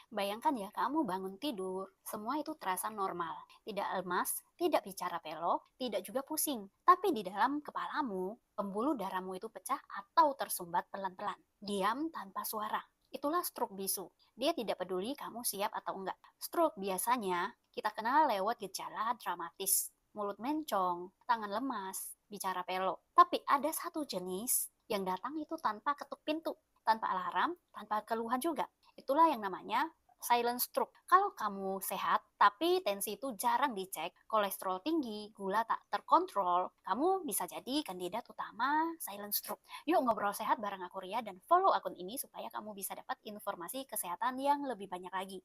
Bayangkan ya, kamu bangun tidur, semua itu terasa normal. Tidak lemas, tidak bicara belok, tidak juga pusing. Tapi di dalam kepalamu, pembuluh darahmu itu pecah atau tersumbat pelan-pelan. Diam tanpa suara. Itulah stroke bisu. Dia tidak peduli kamu siap atau enggak. Stroke biasanya kita kenal lewat gejala dramatis. Mulut mencong, tangan lemas, bicara pelok. Tapi ada satu jenis yang datang itu tanpa ketuk pintu, tanpa alarm, tanpa keluhan juga. Itulah yang namanya silent stroke. Kalau kamu sehat, tapi tensi itu jarang dicek, kolesterol tinggi, gula tak terkontrol, kamu bisa jadi kandidat utama silent stroke. Yuk ngobrol sehat bareng aku Ria dan follow akun ini supaya kamu bisa dapat informasi kesehatan yang lebih banyak lagi.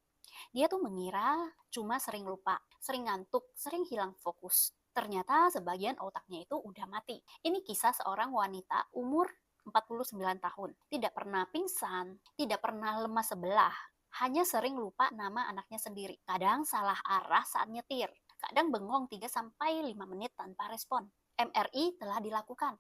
Dia tuh mengira cuma sering lupa, sering ngantuk, sering hilang fokus. Ternyata sebagian otaknya itu udah mati. Ini kisah seorang wanita umur 49 tahun. Tidak pernah pingsan, tidak pernah lemas sebelah, hanya sering lupa nama anaknya sendiri. Kadang salah arah saat nyetir, kadang bengong 3-5 menit tanpa respon. MRI telah dilakukan.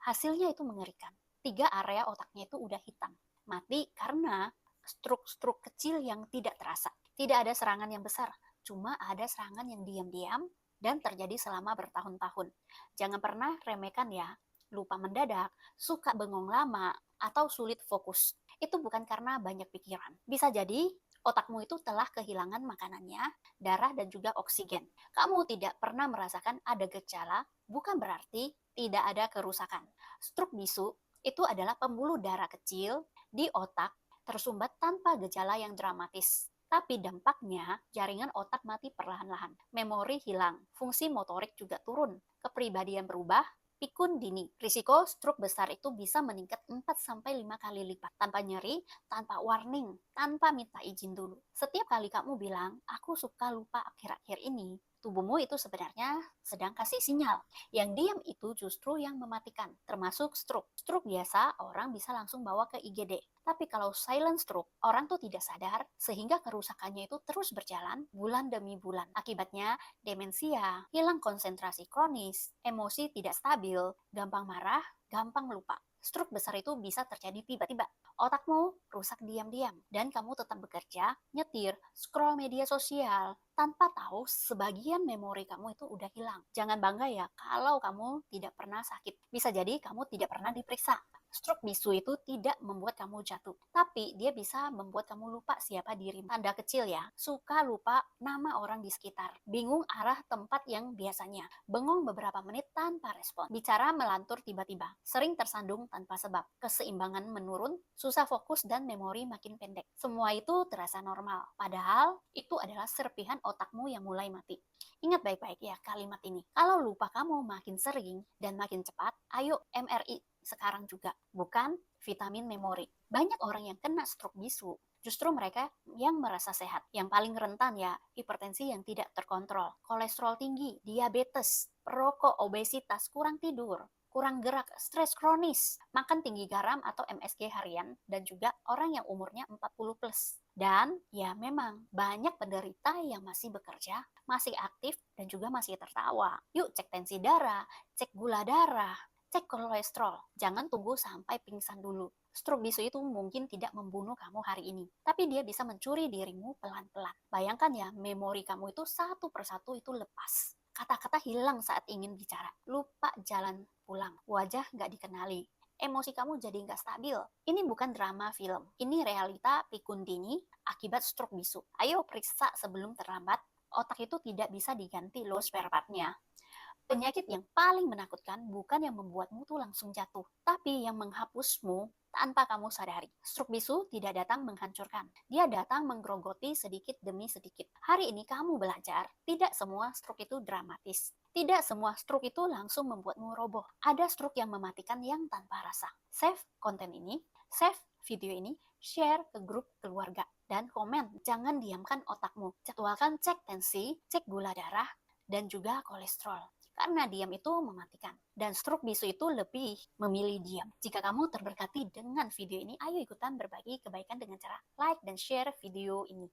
Hasilnya itu mengerikan. 3 area otaknya itu udah hitam. Mati karena stroke-stroke kecil yang tidak terasa. Tidak ada serangan yang besar, cuma ada serangan yang diam-diam dan terjadi selama bertahun-tahun. Jangan pernah remehkan ya. Lupa mendadak, suka bengong lama, atau sulit fokus. Itu bukan karena banyak pikiran. Bisa jadi otakmu itu telah kehilangan makanannya, darah, dan juga oksigen. Kamu tidak pernah merasakan ada gejala, bukan berarti tidak ada kerusakan. Stroke bisu itu adalah pembuluh darah kecil di otak tersumbat tanpa gejala yang dramatis. Tapi dampaknya, jaringan otak mati perlahan-lahan. Memori hilang, fungsi motorik juga turun, kepribadian berubah, pikun dini. Risiko stroke besar itu bisa meningkat 4-5 kali lipat. Tanpa nyeri, tanpa warning, tanpa minta izin dulu. Setiap kali kamu bilang, aku suka lupa akhir-akhir ini, tubuhmu itu sebenarnya sedang kasih sinyal. Yang diam itu justru yang mematikan, termasuk stroke. Stroke biasa orang bisa langsung bawa ke IGD. Tapi kalau silent stroke, orang tuh tidak sadar sehingga kerusakannya itu terus berjalan bulan demi bulan. Akibatnya demensia, hilang konsentrasi kronis, emosi tidak stabil, gampang marah, gampang lupa. Stroke besar itu bisa terjadi tiba-tiba. Otakmu rusak diam-diam dan kamu tetap bekerja, nyetir, scroll media sosial, tanpa tahu sebagian memori kamu itu udah hilang. Jangan bangga ya kalau kamu tidak pernah sakit. Bisa jadi kamu tidak pernah diperiksa. Stroke bisu itu tidak membuat kamu jatuh, tapi dia bisa membuat kamu lupa siapa diri. Tanda kecil ya, suka lupa nama orang di sekitar, bingung arah tempat yang biasanya, bengong beberapa menit tanpa respon, bicara melantur tiba-tiba, sering tersandung tanpa sebab, keseimbangan menurun, susah fokus dan memori makin pendek. Semua itu terasa normal, padahal itu adalah serpihan otakmu yang mulai mati. Ingat baik-baik ya kalimat ini. Kalau lupa kamu makin sering dan makin cepat, ayo MRI sekarang juga, bukan vitamin memori. Banyak orang yang kena stroke bisu, justru mereka yang merasa sehat. Yang paling rentan ya, hipertensi yang tidak terkontrol, kolesterol tinggi, diabetes, perokok, obesitas, kurang tidur, kurang gerak, stres kronis, makan tinggi garam atau MSG harian, dan juga orang yang umurnya 40 plus. Dan ya memang banyak penderita yang masih bekerja, masih aktif, dan juga masih tertawa. Yuk cek tensi darah, cek gula darah, cek kolesterol. Jangan tunggu sampai pingsan dulu. Stroke bisu itu mungkin tidak membunuh kamu hari ini, tapi dia bisa mencuri dirimu pelan-pelan. Bayangkan ya, memori kamu itu satu persatu itu lepas. Kata-kata hilang saat ingin bicara. Lupa jalan pulang. Wajah nggak dikenali. Emosi kamu jadi nggak stabil. Ini bukan drama film. Ini realita pikun dini akibat stroke bisu. Ayo periksa sebelum terlambat. Otak itu tidak bisa diganti loh spare part-nya. Penyakit yang paling menakutkan bukan yang membuatmu tuh langsung jatuh, tapi yang menghapusmu tanpa kamu sadari. Stroke bisu tidak datang menghancurkan, dia datang menggerogoti sedikit demi sedikit. Hari ini kamu belajar, tidak semua stroke itu dramatis. Tidak semua stroke itu langsung membuatmu roboh. Ada stroke yang mematikan yang tanpa rasa. Save konten ini, save video ini, share ke grup keluarga, dan komen. Jangan diamkan otakmu. Jadwalkan cek tensi, cek gula darah, dan juga kolesterol. Karena diam itu mematikan. Dan stroke bisu itu lebih memilih diam. Jika kamu terberkati dengan video ini, ayo ikutan berbagi kebaikan dengan cara like dan share video ini.